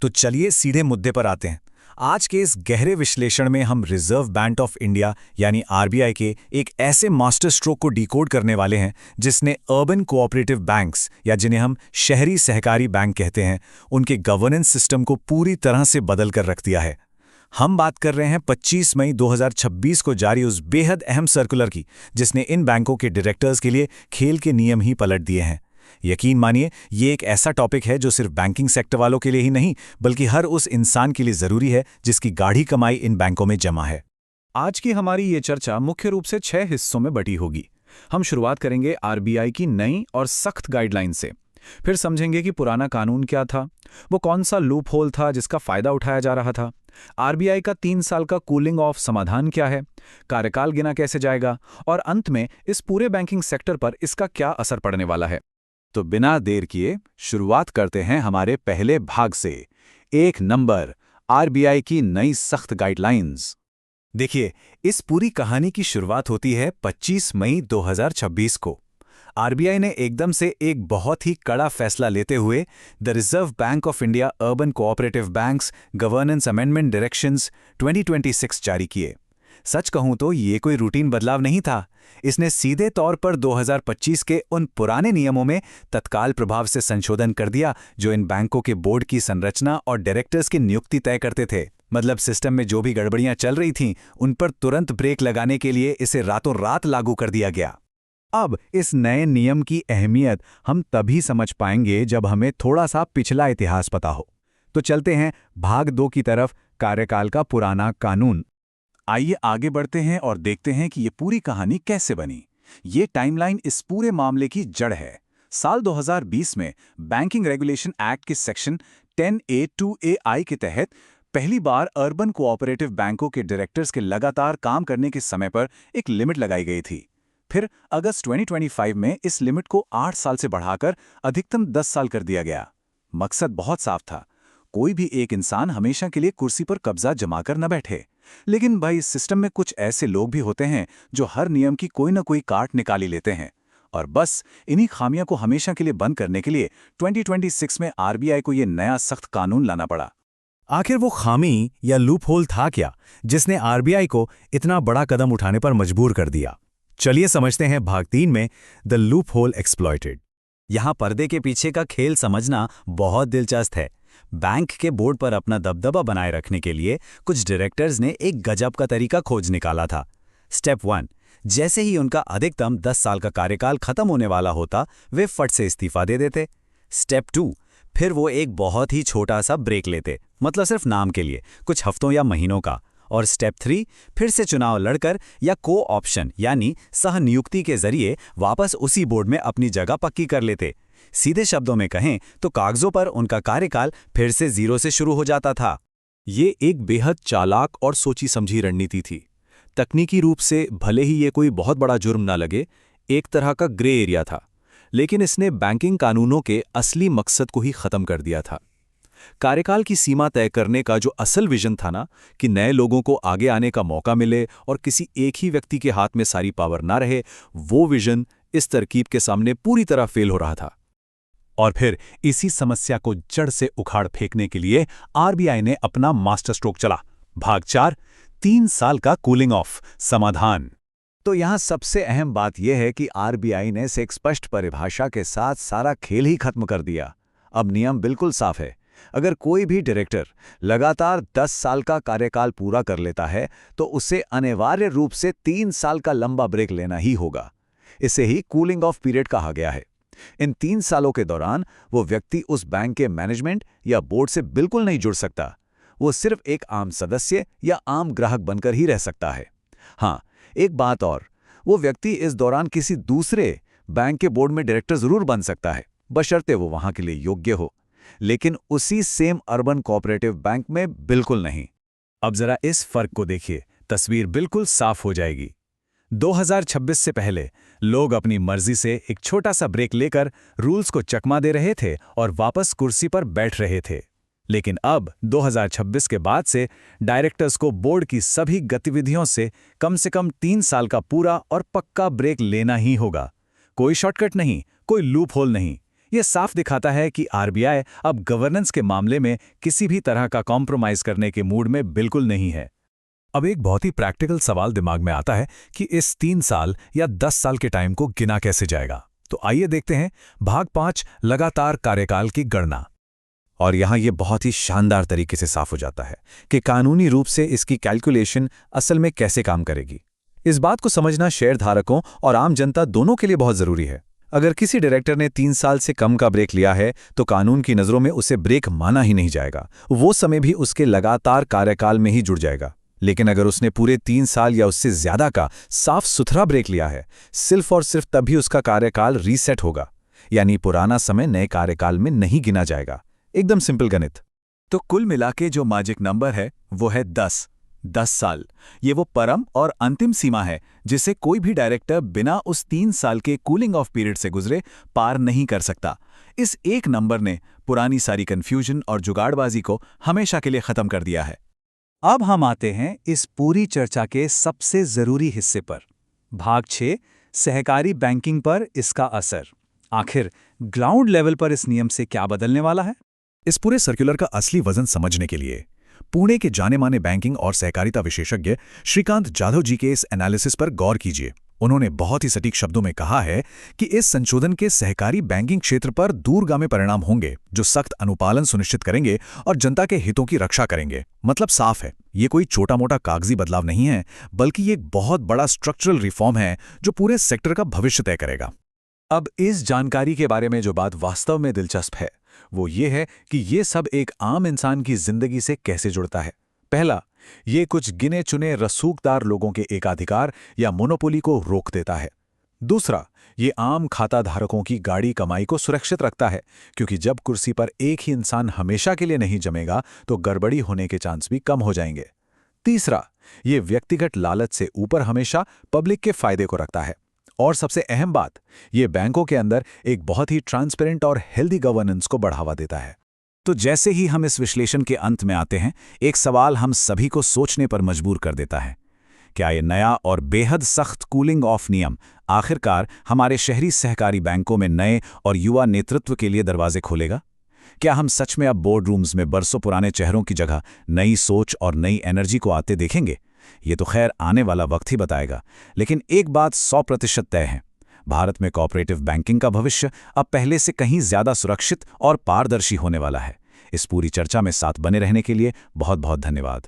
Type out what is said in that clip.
तो चलिए सीधे मुद्दे पर आते हैं। आज के इस गहरे विश्लेषण में हम रिजर्व बैंक ऑफ इंडिया यानी आरबीआई के एक ऐसे मास्टर स्ट्रोक को डिकोड करने वाले हैं जिसने अर्बन कोऑपरेटिव बैंक्स या जिन्हें हम शहरी सहकारी बैंक कहते हैं, उनके गवर्नेंस सिस्टम को पूरी तरह से बदल कर रख दिया है। हम बात कर रहे हैं 25 मई 2026 को जारी उस बेहद अहम सर्कुलर की, जिसने इन बैंकों के डायरेक्टर्स के लिए खेल के नियम ही पलट दिए हैं। यकीन मानिए, ये एक ऐसा टॉपिक है जो सिर्फ बैंकिंग सेक्टर वालों के लिए ही नहीं, बल्कि हर उस इंसान के लिए जरूरी है जिसकी गाढ़ी कमाई इन बैंकों में जमा है। आज की हमारी ये चर्चा मुख्य रूप से 6 हिस्सों में बटी होगी। हम शुरुआत करेंगे आरबीआई की नई और सख्त गाइडलाइन से। फिर समझेंगे कि पुराना कानून क्या था, वो कौन सा लूप होल था जिसका फायदा उठाया जा रहा था, आरबीआई का 3 साल का कूलिंग ऑफ समाधान क्या है, कार्यकाल गिना कैसे जाएगा, और अंत में इस पूरे बैंकिंग सेक्टर पर इसका क्या असर पड़ने वाला है। तो बिना देर किए शुरुआत करते हैं हमारे पहले भाग से। 1 नंबर, आरबीआई की नई सख्त गाइडलाइंस। देखिए, इस पूरी कहानी की शुरुआत होती है 25 मई 2026 को। आरबीआई ने एकदम से एक बहुत ही कड़ा फैसला लेते हुए the reserve bank of India urban cooperative banks governance amendment directions 2026 जारी किए। सच कहूं तो ये कोई रूटीन बदलाव नहीं था। इसने सीधे तौर पर 2025 के उन पुराने नियमों में तत्काल प्रभाव से संशोधन कर दिया जो इन बैंकों के बोर्ड की संरचना और डायरेक्टर्स की नियुक्ति तय करते थे। मतलब सिस्टम में जो भी गड़बड़ियां चल रही थीं, उन पर तुरंत ब्रेक लगाने के लिए इसे रातों रात लागू कर दिया गया। अब इस नए नियम की अहमियत हम तभी समझ पाएंगे जब हमें थोड़ा सा पिछला इतिहास पता हो। तो चलते हैं भाग 2 की तरफ, कार्यकाल का पुराना कानून। आइए आगे बढ़ते हैं और देखते हैं कि ये पूरी कहानी कैसे बनी। ये टाइमलाइन इस पूरे मामले की जड़ है। साल 2020 में बैंकिंग रेगुलेशन एक्ट के सेक्शन 10A2AI के तहत पहली बार अर्बन कोऑपरेटिव बैंकों के डायरेक्टर्स के लगातार काम करने के समय पर एक लिमिट लगाई गई थी। फिर अगस्त 2025 में इस लिमिट को 8 साल से बढ़ाकर अधिकतम 10 साल कर दिया गया। मकसद बहुत साफ था, कोई भी एक इंसान हमेशा के लिए कुर्सी पर कब्जा जमाकर न बैठे। लेकिन भाई, इस सिस्टम में कुछ ऐसे लोग भी होते हैं जो हर नियम की कोई ना कोई काट निकाली लेते हैं, और बस इन्हीं खामियों को हमेशा के लिए बंद करने के लिए 2026 में आरबीआई को यह नया सख्त कानून लाना पड़ा। आखिर वो खामी या लूप होल था क्या जिसने आरबीआई को इतना बड़ा कदम उठाने पर मजबूर कर दिया? चलिए समझते हैं भाग 3 में, द लूप होल एक्सप्लॉइटेड। यहां पर्दे के पीछे का खेल समझना बहुत दिलचस्प है। बैंक के बोर्ड पर अपना दबदबा बनाए रखने के लिए कुछ डायरेक्टर्स ने एक गजब का तरीका खोज निकाला था। स्टेप 1, जैसे ही उनका अधिकतम 10 साल का कार्यकाल खत्म होने वाला होता, वे फट से इस्तीफा दे देते। स्टेप 2, फिर वो एक बहुत ही छोटा सा ब्रेक लेते, मतलब सिर्फ नाम के लिए, कुछ हफ्तों या महीनों का। और स्टेप 3, फिर से चुनाव लड़कर या को ऑप्शन यानी सह नियुक्ति के जरिए वापस उसी बोर्ड में अपनी जगह पक्की कर लेते। सीधे शब्दों में कहें तो कागजों पर उनका कार्यकाल फिर से 0 से शुरू हो जाता था। ये एक बेहद चालाक और सोची समझी रणनीति थी। तकनीकी रूप से भले ही ये कोई बहुत बड़ा जुर्म ना लगे, एक तरह का ग्रे एरिया था, लेकिन इसने बैंकिंग कानूनों के असली मकसद को ही खत्म कर दिया था। कार्यकाल की सीमा तय करने का जो असल विजन था ना, कि नए लोगों को आगे आने का मौका मिले और किसी एक ही व्यक्ति के हाथ में सारी पावर ना रहे, वो विजन इस तरकीब के सामने पूरी तरह फेल हो रहा था। और फिर इसी समस्या को जड़ से उखाड़ फेंकने के लिए आरबीआई ने अपना मास्टर स्ट्रोक चला। भाग 4, 3 साल का कूलिंग ऑफ समाधान। तो यहां सबसे अहम बात यह है कि आरबीआई ने एक स्पष्ट परिभाषा के साथ सारा खेल ही खत्म कर दिया। अब नियम बिल्कुल साफ है, अगर कोई भी डायरेक्टर लगातार 10 साल का कार्यकाल पूरा कर लेता है तो उसे अनिवार्य रूप से 3 साल का लंबा ब्रेक लेना ही होगा। इसे ही कूलिंग ऑफ पीरियड कहा गया है। इन 3 सालों के दौरान वो व्यक्ति उस बैंक के मैनेजमेंट या बोर्ड से बिल्कुल नहीं जुड़ सकता। वो सिर्फ एक आम सदस्य या आम ग्राहक बनकर ही रह सकता है। हाँ, एक बात और, वो व्यक्ति इस दौरान किसी दूसरे बैंक के बोर्ड में डायरेक्टर जरूर बन सकता है, बशर्ते वो वहां के लिए योग्य हो, लेकिन उसी सेम अर्बन कोऑपरेटिव बैंक में बिल्कुल नहीं। अब जरा इस फर्क को देखिए, तस्वीर बिल्कुल साफ हो जाएगी। 2026 से पहले लोग अपनी मर्जी से एक छोटा सा ब्रेक लेकर रूल्स को चकमा दे रहे थे और वापस कुर्सी पर बैठ रहे थे। लेकिन अब 2026 के बाद से डायरेक्टर्स को बोर्ड की सभी गतिविधियों से कम 3 साल का पूरा और पक्का ब्रेक लेना ही होगा। कोई शॉर्टकट नहीं, कोई लूप होल नहीं। ये साफ दिखाता है कि आरबीआई अब गवर्नेंस के मामले में किसी भी तरह का कॉम्प्रोमाइज करने के मूड में बिल्कुल नहीं है। अब एक बहुत ही प्रैक्टिकल सवाल दिमाग में आता है कि इस 3 साल या 10 साल के टाइम को गिना कैसे जाएगा। तो आइए देखते हैं भाग 5 लगातार कार्यकाल की गणना। और यहाँ ये बहुत ही शानदार तरीके से साफ हो जाता है कि कानूनी रूप से इसकी कैलकुलेशन असल में कैसे काम करेगी। इस बात को समझना शेयरधारकों और आम जनता दोनों के लिए बहुत जरूरी है। अगर किसी डायरेक्टर ने 3 साल से कम का ब्रेक लिया है तो कानून की नज़रों में उसे ब्रेक माना ही नहीं जाएगा, वो समय भी उसके लगातार कार्यकाल में ही जुड़ जाएगा। लेकिन अगर उसने पूरे 3 साल या उससे ज्यादा का साफ सुथरा ब्रेक लिया है, सिर्फ और सिर्फ तभी उसका कार्यकाल रीसेट होगा, यानी पुराना समय नए कार्यकाल में नहीं गिना जाएगा। एकदम सिंपल गणित। तो कुल मिलाके जो मैजिक नंबर है वो है 10 साल। ये वो परम और अंतिम सीमा है जिसे कोई भी डायरेक्टर बिना उस 3 साल के कूलिंग ऑफ पीरियड से गुजरे पार नहीं कर सकता। इस एक नंबर ने पुरानी सारी कंफ्यूजन और जुगाड़बाजी को हमेशा के लिए खत्म कर दिया है। अब हम आते हैं इस पूरी चर्चा के सबसे जरूरी हिस्से पर, भाग 6, सहकारी बैंकिंग पर इसका असर। आखिर ग्राउंड लेवल पर इस नियम से क्या बदलने वाला है? इस पूरे सर्कुलर का असली वजन समझने के लिए पुणे के जाने माने बैंकिंग और सहकारिता विशेषज्ञ श्रीकांत जाधव जी के इस एनालिसिस पर गौर कीजिए। उन्होंने बहुत ही सटीक शब्दों में कहा है कि इस संशोधन के सहकारी बैंकिंग क्षेत्र पर दूरगामी परिणाम होंगे जो सख्त अनुपालन सुनिश्चित करेंगे और जनता के हितों की रक्षा करेंगे। मतलब साफ है, ये कोई छोटा मोटा कागजी बदलाव नहीं है, बल्कि ये एक बहुत बड़ा स्ट्रक्चरल रिफॉर्म है जो पूरे सेक्टर का भविष्य तय करेगा। अब इस जानकारी के बारे में जो बात वास्तव में दिलचस्प है वो ये है कि ये सब एक आम इंसान की जिंदगी से कैसे जुड़ता है। पहला, ये कुछ गिने चुने रसूखदार लोगों के एकाधिकार या मोनोपोली को रोक देता है। दूसरा, ये आम खाता धारकों की गाढ़ी कमाई को सुरक्षित रखता है, क्योंकि जब कुर्सी पर एक ही इंसान हमेशा के लिए नहीं जमेगा तो गड़बड़ी होने के चांस भी कम हो जाएंगे। तीसरा, ये व्यक्तिगत लालच से ऊपर हमेशा पब्लिक के फायदे को रखता है। और सबसे अहम बात, ये बैंकों के अंदर एक बहुत ही ट्रांसपेरेंट और हेल्दी गवर्नेंस को बढ़ावा देता है। तो जैसे ही हम इस विश्लेषण के अंत में आते हैं, एक सवाल हम सभी को सोचने पर मजबूर कर देता है। क्या ये नया और बेहद सख्त कूलिंग ऑफ नियम आखिरकार हमारे शहरी सहकारी बैंकों में नए और युवा नेतृत्व के लिए दरवाजे खोलेगा? क्या हम सच में अब बोर्ड रूम्स में बरसों पुराने चेहरों की जगह नई सोच और नई एनर्जी को आते देखेंगे? ये तो खैर आने वाला वक्त ही बताएगा, लेकिन एक बात 100% तय है, भारत में कोऑपरेटिव बैंकिंग का भविष्य अब पहले से कहीं ज्यादा सुरक्षित और पारदर्शी होने वाला है। इस पूरी चर्चा में साथ बने रहने के लिए बहुत बहुत धन्यवाद।